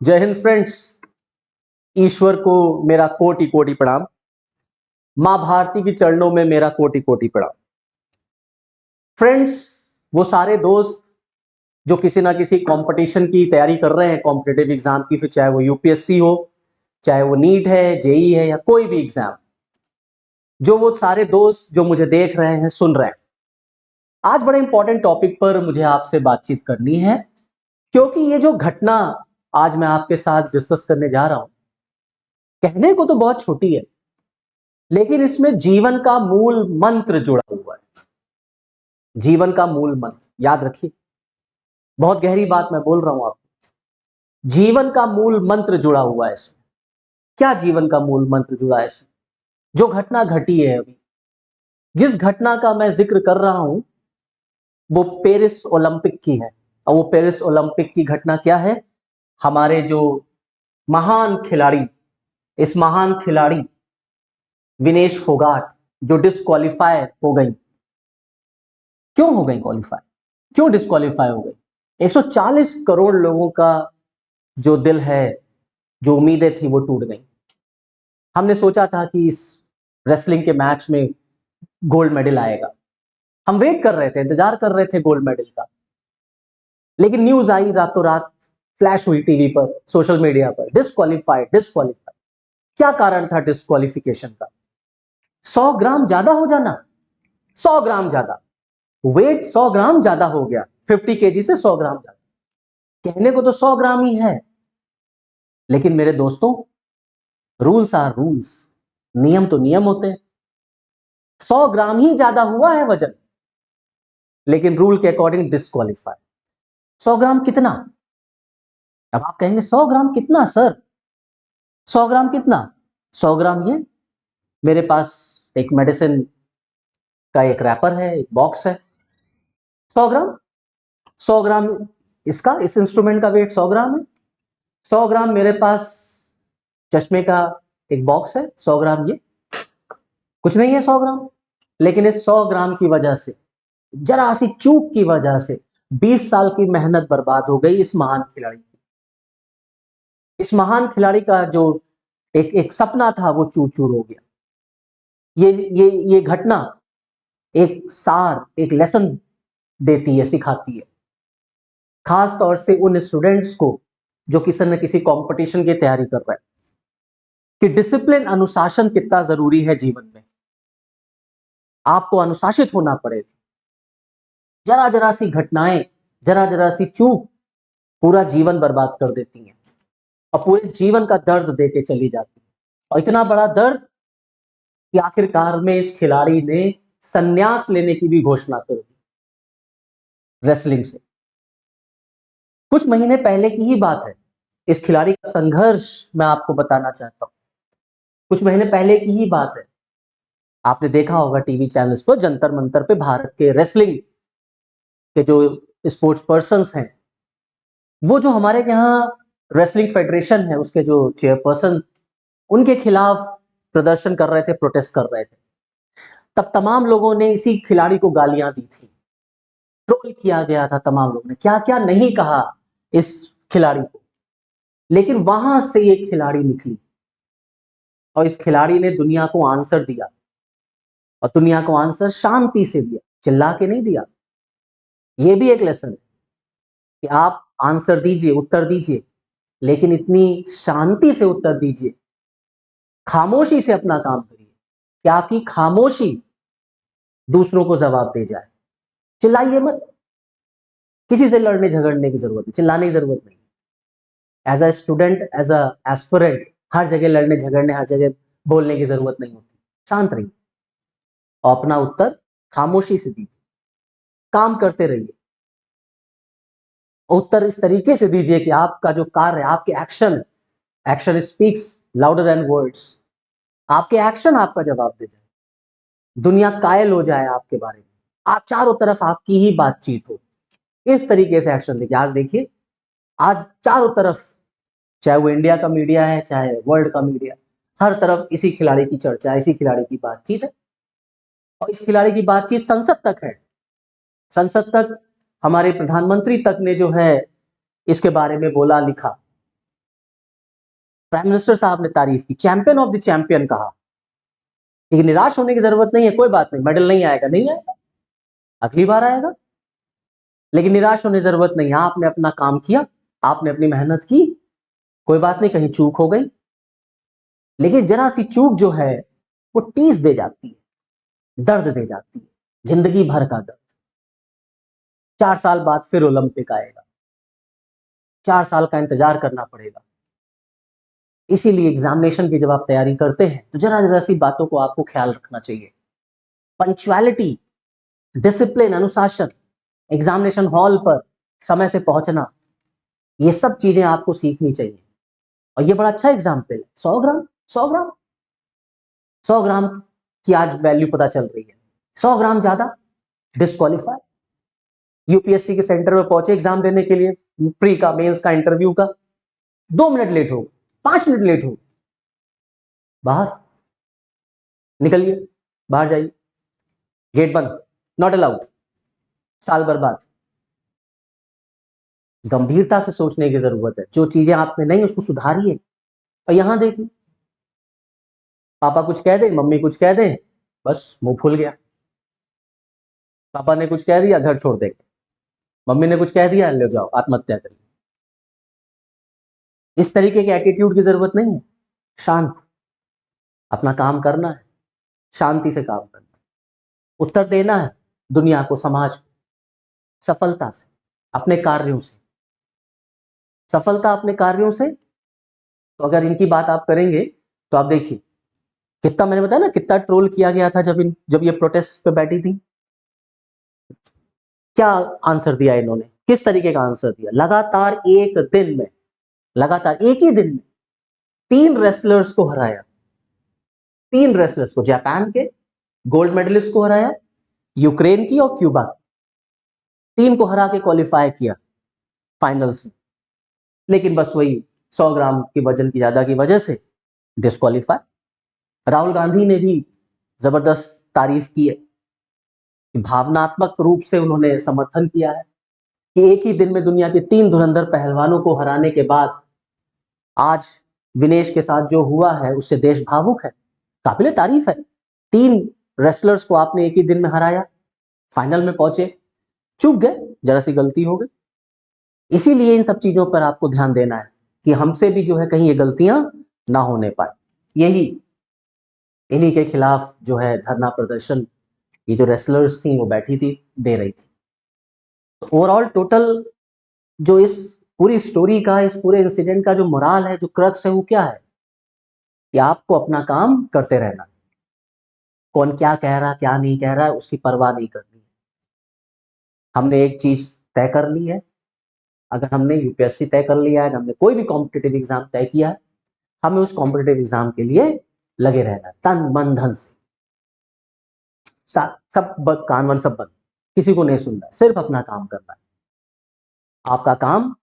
जय हिंद फ्रेंड्स। ईश्वर को मेरा कोटि कोटि प्रणाम। मां भारती के चरणों में मेरा कोटि कोटि प्रणाम। फ्रेंड्स, वो सारे दोस्त जो किसी ना किसी कंपटीशन की तैयारी कर रहे हैं, कॉम्पिटिटिव एग्जाम की, फिर चाहे वो यूपीएससी हो, चाहे वो नीट है, जेई है, या कोई भी एग्जाम, जो वो सारे दोस्त जो मुझे देख रहे हैं, सुन रहे हैं, आज बड़े इंपॉर्टेंट टॉपिक पर मुझे आपसे बातचीत करनी है। क्योंकि ये जो घटना आज मैं आपके साथ डिस्कस करने जा रहा हूं, कहने को तो बहुत छोटी है, लेकिन इसमें जीवन का मूल मंत्र जुड़ा हुआ है। जीवन का मूल मंत्र याद रखिए, बहुत गहरी बात मैं बोल रहा हूं आपको। जीवन का मूल मंत्र जुड़ा हुआ है इसमें। क्या जीवन का मूल मंत्र जुड़ा है इसमें? जो घटना घटी है अभी, जिस घटना का मैं जिक्र कर रहा हूं, वो पेरिस ओलंपिक की है। और वो पेरिस ओलंपिक की घटना क्या है? हमारे जो महान खिलाड़ी, इस महान खिलाड़ी विनेश फोगाट, जो डिस्क्वालीफाई हो गई। क्यों हो गई क्वालिफाई? क्यों डिस्क्वालीफाई हो गई? 140 करोड़ लोगों का जो दिल है, जो उम्मीदें थी, वो टूट गई। हमने सोचा था कि इस रेसलिंग के मैच में गोल्ड मेडल आएगा। हम वेट कर रहे थे, इंतजार कर रहे थे गोल्ड मेडल का। लेकिन न्यूज आई रातों रात, फ्लैश हुई टीवी पर, सोशल मीडिया पर, डिस्क्वालीफाइड डिस्क्वालीफाइड। क्या कारण था डिस्क्वालिफिकेशन का? 100 ग्राम ज्यादा हो जाना। 100 ग्राम ज्यादा वेट, 100 ग्राम ज्यादा हो गया। 50 केजी से 100 ग्राम ज्यादा। कहने को तो 100 ग्राम ही है, लेकिन मेरे दोस्तों, रूल्स आर रूल्स। नियम तो नियम होते हैं। 100 ग्राम ही ज्यादा हुआ है वजन, लेकिन रूल के अकॉर्डिंग डिस्क्वालीफाई। 100 ग्राम कितना? अब आप कहेंगे 100 ग्राम कितना सर? 100 ग्राम कितना? 100 ग्राम ये मेरे पास एक मेडिसिन का एक रैपर है, एक बॉक्स है। 100 ग्राम, 100 ग्राम इसका, इस इंस्ट्रूमेंट का वेट 100 ग्राम है। 100 ग्राम मेरे पास चश्मे का एक बॉक्स है। 100 ग्राम ये कुछ नहीं है 100 ग्राम। लेकिन इस 100 ग्राम की वजह से, जरा सी चूक की वजह से 20 साल की मेहनत बर्बाद हो गई इस महान खिलाड़ी की। इस महान खिलाड़ी का जो एक एक सपना था, वो चूर चूर हो गया। ये घटना एक सार, एक लेसन देती है, सिखाती है, खास तौर से उन स्टूडेंट्स को जो किसी न किसी कंपटीशन की तैयारी कर रहे हैं, कि डिसिप्लिन, अनुशासन कितना जरूरी है जीवन में। आपको अनुशासित होना पड़ेगा। जरा जरा सी घटनाएं, जरा जरा सी चूक पूरा जीवन बर्बाद कर देती हैं, और पूरे जीवन का दर्द देके चली जाती है। और इतना बड़ा दर्द कि आखिरकार में इस खिलाड़ी ने संन्यास लेने की भी घोषणा कर दी रेसलिंग से। कुछ महीने पहले की ही बात है। इस खिलाड़ी का संघर्ष मैं आपको बताना चाहता हूं। कुछ महीने पहले की ही बात है। आपने देखा होगा टीवी चैनल्स पर, जंतर मंतर पे भारत के रेसलिंग के जो स्पोर्ट्स पर्सन्स हैं, वो जो हमारे यहाँ रेसलिंग फेडरेशन है, उसके जो चेयरपर्सन, उनके खिलाफ प्रदर्शन कर रहे थे, प्रोटेस्ट कर रहे थे। तब तमाम लोगों ने इसी खिलाड़ी को गालियां दी थी, ट्रोल किया गया था। तमाम लोगों ने क्या क्या नहीं कहा इस खिलाड़ी को। लेकिन वहां से एक खिलाड़ी निकली, और इस खिलाड़ी ने दुनिया को आंसर दिया, और दुनिया को आंसर शांति से दिया, चिल्ला के नहीं दिया। ये भी एक लेसन है कि आप आंसर दीजिए, उत्तर दीजिए, लेकिन इतनी शांति से उत्तर दीजिए, खामोशी से अपना काम करिए कि आपकी खामोशी दूसरों को जवाब दे जाए। चिल्लाइए मत, किसी से लड़ने झगड़ने की जरूरत नहीं, चिल्लाने की जरूरत नहीं। As a student, as a aspirant, हर जगह लड़ने झगड़ने, हर जगह बोलने की जरूरत नहीं होती। शांत रहिए और अपना उत्तर खामोशी से दीजिए, काम करते रहिए। उत्तर इस तरीके से दीजिए कि आपका जो कार्य है, आपके action, action speaks louder than words. आपके एक्शन आपका जवाब दे जाए, दुनिया कायल हो जाए आपके बारे में, आप चारों तरफ आपकी ही बातचीत हो। इस तरीके से एक्शन देखिए। आज देखिए, आज चारों तरफ, चाहे वो इंडिया का मीडिया है, चाहे वर्ल्ड का मीडिया, हर तरफ इसी खिलाड़ी की चर्चा, इसी खिलाड़ी की बातचीत है। और इस खिलाड़ी की बातचीत संसद तक है। संसद तक, हमारे प्रधानमंत्री तक ने जो है इसके बारे में बोला, लिखा। प्राइम मिनिस्टर साहब ने तारीफ की, चैंपियन ऑफ द चैंपियन कहा। लेकिन निराश होने की जरूरत नहीं है, कोई बात नहीं, मेडल नहीं आएगा, नहीं आएगा, अगली बार आएगा। लेकिन निराश होने की जरूरत नहीं है, आपने अपना काम किया, आपने अपनी मेहनत की, कोई बात नहीं, कहीं चूक हो गई, लेकिन जरा सी चूक जो है वो टीस दे जाती है, दर्द दे जाती है, जिंदगी भर का दर्द। 4 साल बाद फिर ओलंपिक आएगा, 4 साल का इंतजार करना पड़ेगा। इसीलिए एग्जामिनेशन की जब आप तैयारी करते हैं तो जरा जरा सी बातों को आपको ख्याल रखना चाहिए। पंक्चुअलिटी, डिसिप्लिन, अनुशासन, एग्जामिनेशन हॉल पर समय से पहुंचना, ये सब चीजें आपको सीखनी चाहिए। और ये बड़ा अच्छा एग्जाम्पल है। 100 ग्राम 100 ग्राम 100 ग्राम की आज वैल्यू पता चल रही है, 100 ग्राम ज्यादा, डिस्क्वालीफाई। यूपीएससी के सेंटर में पहुंचे एग्जाम देने के लिए, प्री का, मेंस का, इंटरव्यू का, 2 मिनट लेट हो, 5 मिनट लेट हो, बाहर निकलिए, बाहर जाइए, गेट बंद, नॉट अलाउड, साल बर्बाद। गंभीरता से सोचने की जरूरत है, जो चीजें आप में नहीं उसको सुधारिए। और यहां देखिए, पापा कुछ कह दे, मम्मी कुछ कह दे, बस मुंह फूल गया। पापा ने कुछ कह दिया, घर छोड़ देंगे, मम्मी ने कुछ कह दिया, ले जाओ आत्महत्या करिए। इस तरीके के एटीट्यूड की जरूरत नहीं है। शांत, अपना काम करना है, शांति से काम करना है, उत्तर देना है दुनिया को, समाज को, सफलता से, अपने कार्यों से। सफलता अपने कार्यों से। तो अगर इनकी बात आप करेंगे तो आप देखिए कितना, मैंने बताया ना, कितना ट्रोल किया गया था जब ये प्रोटेस्ट पे बैठी थी। क्या आंसर दिया इन्होंने, किस तरीके का आंसर दिया? लगातार एक दिन में, लगातार एक ही दिन में 3 रेसलर्स को हराया, 3 रेसलर्स को, जापान के गोल्ड मेडलिस्ट को हराया, यूक्रेन की और क्यूबा की, 3 को हरा के क्वालिफाई किया फाइनल्स में। लेकिन बस वही 100 ग्राम की वजन की ज्यादा की वजह से डिस्क्वालीफाई। राहुल गांधी ने भी जबरदस्त तारीफ की है, भावनात्मक रूप से उन्होंने समर्थन किया है कि एक ही दिन में दुनिया के 3 धुरंधर पहलवानों को हराने के बाद आज विनेश के साथ जो हुआ है उससे देश भावुक है, काबिले तारीफ है। 3 रेसलर्स को आपने एक ही दिन में हराया, फाइनल में पहुंचे, चूक गए, जरा सी गलती हो गई। इसीलिए इन सब चीजों पर आपको ध्यान देना है कि हमसे भी जो है कहीं ये गलतियां ना होने पाए। यही, इन्हीं के खिलाफ जो है धरना प्रदर्शन ये जो रेसलर्स थी वो बैठी थी, दे रही थी। तो ओवरऑल टोटल जो इस पूरी स्टोरी का, इस पूरे इंसिडेंट का जो मोरल है, जो क्रक्स है, वो क्या है कि आपको अपना काम करते रहना, कौन क्या कह रहा क्या नहीं कह रहा है उसकी परवाह नहीं करनी है। हमने एक चीज तय कर ली है, अगर हमने यूपीएससी तय कर लिया है, हमने कोई भी कॉम्पिटिटिव एग्जाम तय किया है, हमें उस कॉम्पिटिटिव एग्जाम के लिए लगे रहना, तन मन धन से, सब कान वन सब बंद, किसी को नहीं सुनना, सिर्फ अपना काम करना है। आपका काम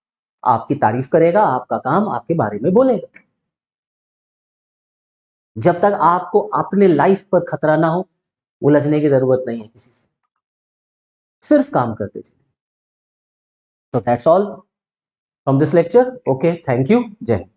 आपकी तारीफ करेगा, आपका काम आपके बारे में बोलेगा। जब तक आपको अपने लाइफ पर खतरा ना हो, उलझने की जरूरत नहीं है किसी से, सिर्फ काम करते चलिए। तो that's all from this lecture. Okay, thank you, जय हिंद।